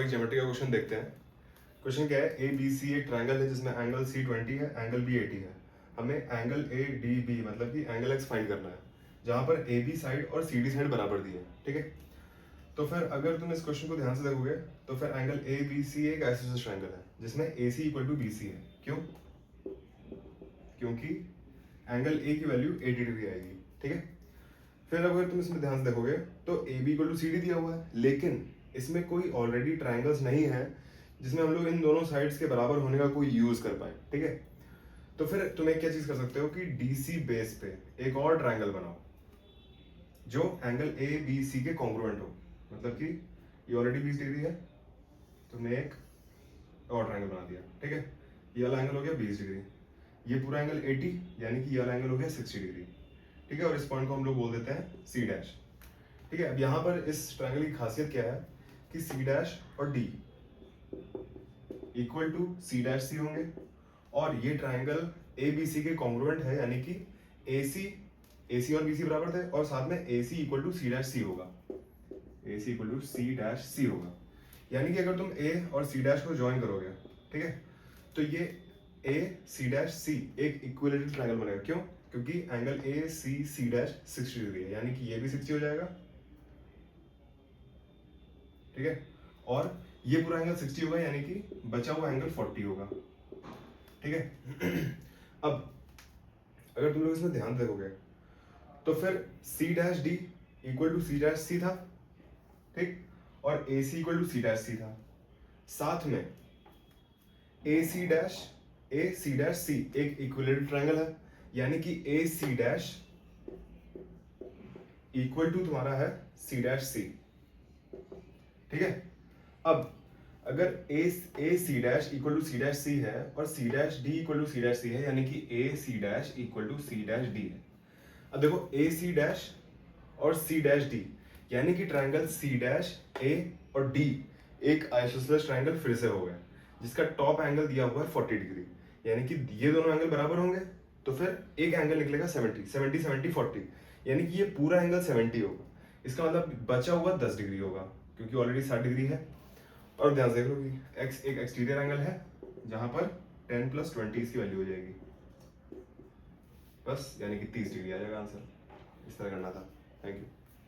लोग एक ज्योमेट्री का क्वेश्चन देखते हैं। क्वेश्चन क्या है, ए बी सी एक ट्रायंगल है जिसमें एंगल सी 20 है, एंगल बी 80 है। हमें एंगल ए डी बी मतलब कि एंगल एक्स फाइंड करना है, जहां पर ए बी साइड और सी डी साइड बराबर दी है। ठीक है, तो फिर अगर तुम इस क्वेश्चन को ध्यान से देखोगे तो फिर एंगल ए बी सी एक आइसोसेलेस ट्रायंगल है जिसमें ए C equal to B C है। क्यों? क्योंकि एंगल ए की वैल्यू 80 डिग्री आएगी। ठीक है, फिर अगर तुम इसमें ध्यान से देखोगे तो A B equal to C D दिया हुआ है, लेकिन इसमें कोई ऑलरेडी ट्राइंगल्स नहीं है जिसमें हम लोग इन दोनों साइड्स के बराबर होने का कोई यूज कर पाए। ठीक है, तो फिर तुम एक क्या चीज कर सकते हो कि डीसी बेस पे एक और ट्राइंगल बनाओ जो एंगल ए बी सी के कॉन्ग्रुएंट हो। मतलब कि ये ऑलरेडी 20 डिग्री है, तुमने एक और ट्राइंगल बना दिया। ठीक है, ये वाला एंगल हो गया 20 डिग्री, ये पूरा एंगल 80 यानी कि ये वाला एंगल हो गया 60 डिग्री। ठीक है, और इस पॉइंट को हम लोग बोल देते हैं सी डैश। ठीक है, अब यहाँ पर इस ट्रायंगल की खासियत क्या है कि सी डैश और D equal to C dash C होंगे, और ये ट्रायंगल ए बी सी के कॉन्ग्रुएंट है, यानी कि ए सी और बी सी बराबर थे, और साथ में ए C equal to C dash सी होगा। ए C equal to C dash सी होगा, यानी कि अगर तुम ए और सी डैश को ज्वाइन करोगे, ठीक है, तो ये ए सी डैश सी एक इक्विलेटरल ट्रायंगल बनेगा। क्यों? क्योंकि angle A C C dash 60 degree है, यानी कि ये भी 60 हो जाएगा। ठीक है, और ये पूरा एंगल 60 होगा, यानी कि बचा हुआ एंगल 40 होगा। ठीक है अब अगर तुम लोग इसमें ध्यान देखोगे तो फिर C dash D equal to C dash C था, ठीक, और A C equal to C dash C था। साथ में ए सी डैश सी एक इक्विलेटरल ट्रायंगल है, यानी कि A C dash equal to तुम्हारा है सी डैश सी। ठीक है, अब अगर A C dash equal to C dash C है और C dash D equal to C dash C है, यानी कि A C dash equal to C dash D है। अब देखो ए सी डैश और सी डैश डी यानी कि ट्रायंगल सी डैश ए और डी एक आइसोसेलेस ट्रायंगल फिर से हो गया, जिसका टॉप एंगल दिया हुआ है 40 डिग्री, यानी कि ये दोनों एंगल बराबर होंगे, तो फिर एक एंगल निकलेगा 70 40, यानी कि ये पूरा एंगल 70 होगा। इसका मतलब बचा हुआ 10 डिग्री होगा, क्योंकि ऑलरेडी 60 डिग्री है। और ध्यान से देख लो कि x एक एक्सटीरियर एंगल है जहां पर 10 + 20 इसकी वैल्यू हो जाएगी, बस, यानी कि 30 डिग्री आ जाएगा आंसर। इस तरह करना था। Thank you.